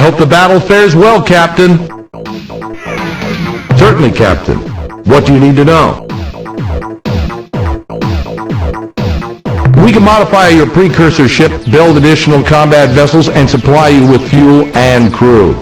hope the battle fares well, Captain. Certainly, Captain. What do you need to know? We can modify your precursor ship, build additional combat vessels, and supply you with fuel and crew.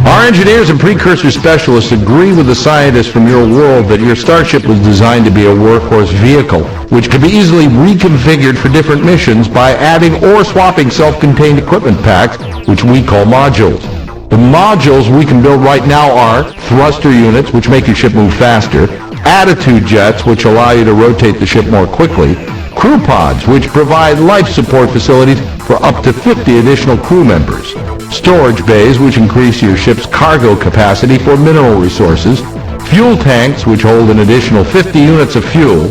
Our engineers and precursor specialists agree with the scientists from your world that your starship was designed to be a workhorse vehicle, which can be easily reconfigured for different missions by adding or swapping self-contained equipment packs, which we call modules. The modules we can build right now are thruster units, which make your ship move faster, attitude jets, which allow you to rotate the ship more quickly, crew pods, which provide life support facilities for up to 50 additional crew members, storage bays, which increase your ship's cargo capacity for mineral resources, fuel tanks, which hold an additional 50 units of fuel,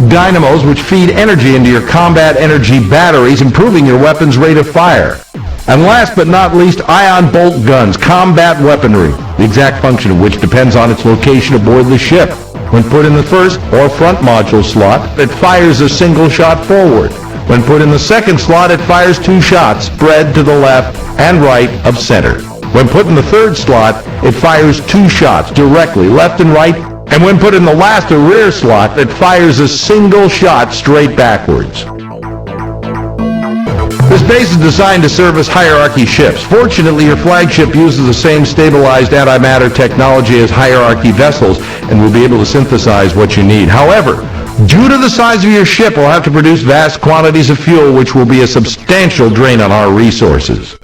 dynamos, which feed energy into your combat energy batteries, improving your weapon's rate of fire, and last but not least, ion bolt guns, combat weaponry, the exact function of which depends on its location aboard the ship. When put in the first or front module slot, it fires a single shot forward. When put in the second slot, it fires 2 shots, spread to the left and right of center. When put in the third slot, it fires 2 shots directly left and right, and when put in the last or rear slot, it fires a single shot straight backwards. This base is designed to service hierarchy ships. Fortunately, your flagship uses the same stabilized antimatter technology as hierarchy vessels and will be able to synthesize what you need. However, due to the size of your ship, we'll have to produce vast quantities of fuel, which will be a substantial drain on our resources.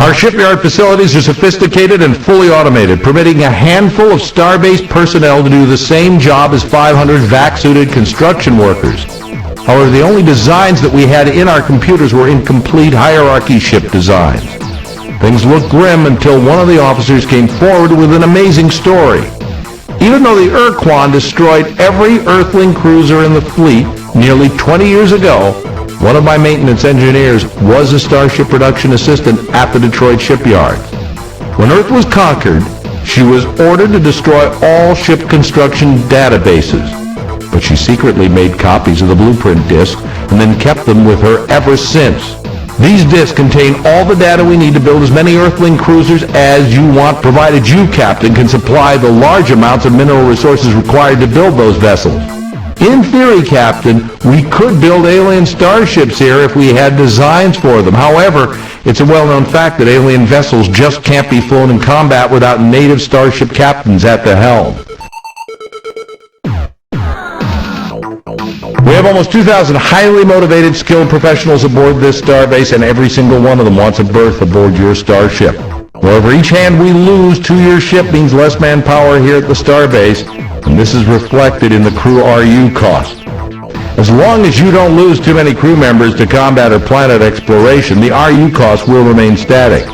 Our shipyard facilities are sophisticated and fully automated, permitting a handful of Starbase personnel to do the same job as 500 vac-suited construction workers. However, the only designs that we had in our computers were incomplete hierarchy ship designs. Things looked grim until one of the officers came forward with an amazing story. Even though the Urquan destroyed every Earthling cruiser in the fleet nearly 20 years ago, one of my maintenance engineers was a Starship production assistant at the Detroit shipyard. When Earth was conquered, she was ordered to destroy all ship construction databases, but she secretly made copies of the blueprint discs and then kept them with her ever since. These discs contain all the data we need to build as many Earthling cruisers as you want, provided you, Captain, can supply the large amounts of mineral resources required to build those vessels. In theory, Captain, we could build alien starships here if we had designs for them. However, it's a well-known fact that alien vessels just can't be flown in combat without native starship captains at the helm. We have almost 2,000 highly motivated, skilled professionals aboard this starbase, and every single one of them wants a berth aboard your starship. However, each hand we lose to your ship means less manpower here at the starbase, and this is reflected in the crew RU cost. As long as you don't lose too many crew members to combat or planet exploration, the RU cost will remain static.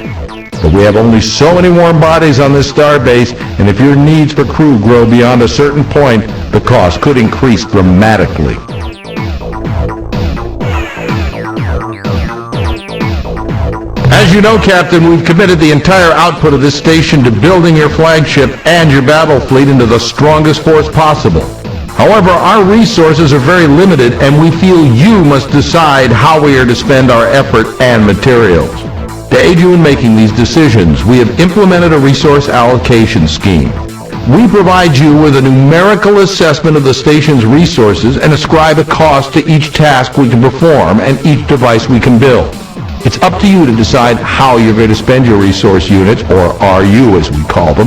But we have only so many warm bodies on this starbase, and if your needs for crew grow beyond a certain point, the cost could increase dramatically. As you know, Captain, we've committed the entire output of this station to building your flagship and your battle fleet into the strongest force possible. However, our resources are very limited, and we feel you must decide how we are to spend our effort and materials. To aid you in making these decisions, we have implemented a resource allocation scheme. We provide you with a numerical assessment of the station's resources and ascribe a cost to each task we can perform and each device we can build. It's up to you to decide how you're going to spend your resource units, or RU as we call them.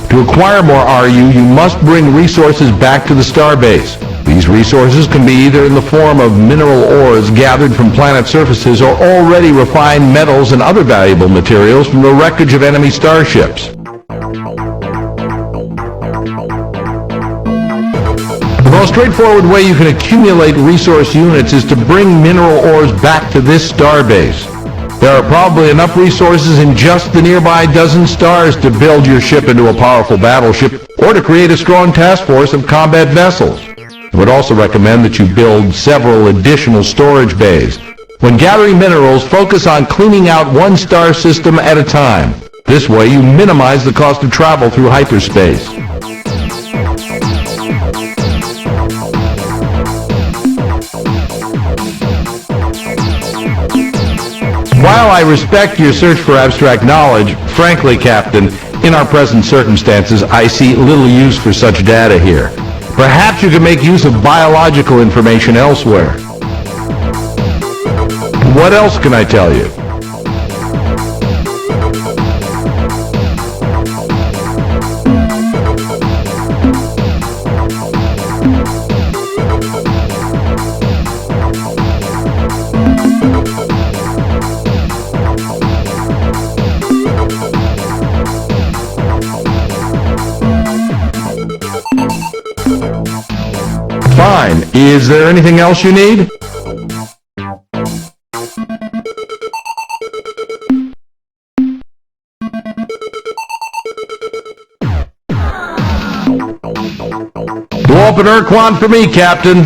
To acquire more RU, you must bring resources back to the starbase. These resources can be either in the form of mineral ores gathered from planet surfaces or already refined metals and other valuable materials from the wreckage of enemy starships. The most straightforward way you can accumulate resource units is to bring mineral ores back to this starbase. There are probably enough resources in just the nearby dozen stars to build your ship into a powerful battleship or to create a strong task force of combat vessels. I would also recommend that you build several additional storage bays. When gathering minerals, focus on cleaning out one star system at a time. This way you minimize the cost of travel through hyperspace. While I respect your search for abstract knowledge, frankly, Captain, in our present circumstances, I see little use for such data here. Perhaps you can make use of biological information elsewhere. What else can I tell you? Fine. Is there anything else you need? Go open Urquan for me, Captain.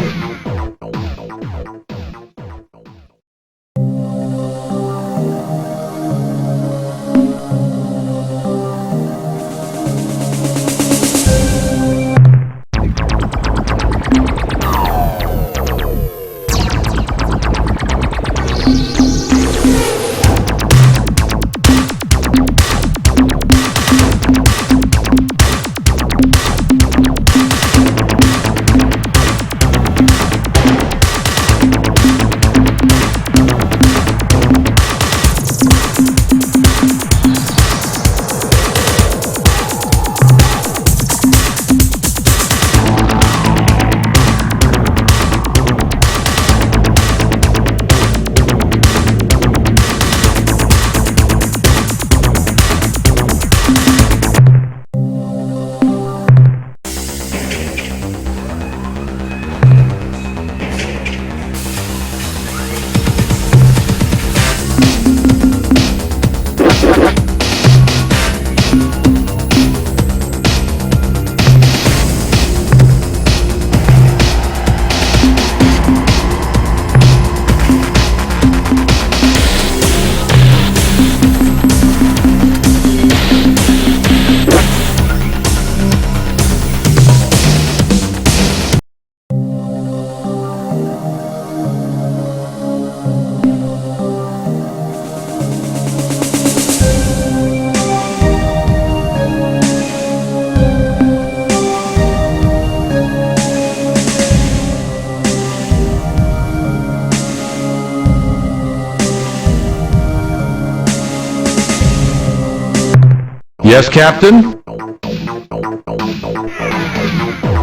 Yes, Captain?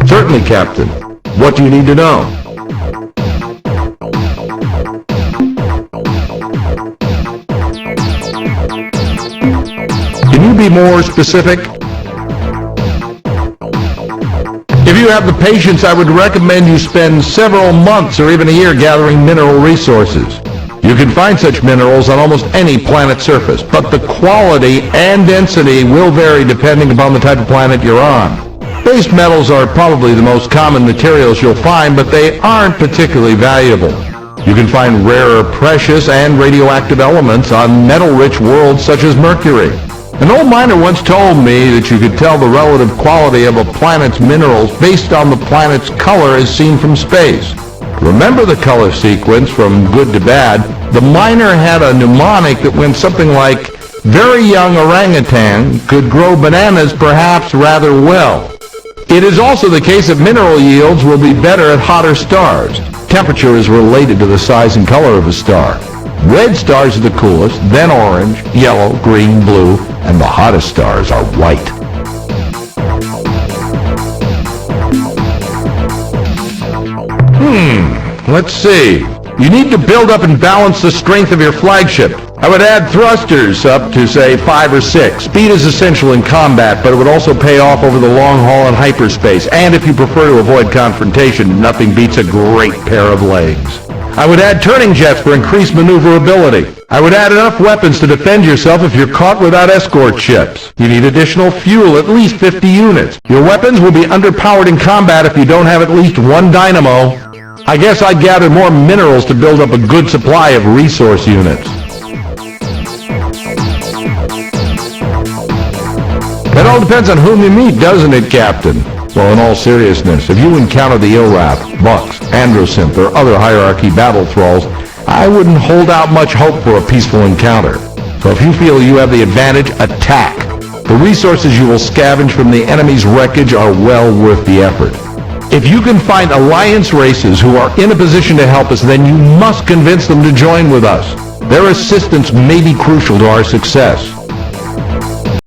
Certainly, Captain. What do you need to know? Can you be more specific? If you have the patience, I would recommend you spend several months or even a year gathering mineral resources. You can find such minerals on almost any planet's surface, but the quality and density will vary depending upon the type of planet you're on. Base metals are probably the most common materials you'll find, but they aren't particularly valuable. You can find rarer precious and radioactive elements on metal-rich worlds such as Mercury. An old miner once told me that you could tell the relative quality of a planet's minerals based on the planet's color as seen from space. Remember the color sequence from good to bad? The miner had a mnemonic that went something like, very young orangutan could grow bananas perhaps rather well. It is also the case that mineral yields will be better at hotter stars. Temperature is related to the size and color of a star. Red stars are the coolest, then orange, yellow, green, blue, and the hottest stars are white. Let's see. You need to build up and balance the strength of your flagship. I would add thrusters up to, say, 5 or 6. Speed is essential in combat, but it would also pay off over the long haul in hyperspace. And if you prefer to avoid confrontation, nothing beats a great pair of legs. I would add turning jets for increased maneuverability. I would add enough weapons to defend yourself if you're caught without escort ships. You need additional fuel, at least 50 units. Your weapons will be underpowered in combat if you don't have at least one dynamo. I guess I'd gather more minerals to build up a good supply of resource units. It all depends on whom you meet, doesn't it, Captain? Well, in all seriousness, if you encounter the Ilrath, Bucks, Androsynth, or other hierarchy battle thralls, I wouldn't hold out much hope for a peaceful encounter. So if you feel you have the advantage, attack. The resources you will scavenge from the enemy's wreckage are well worth the effort. If you can find alliance races who are in a position to help us, then you must convince them to join with us. Their assistance may be crucial to our success.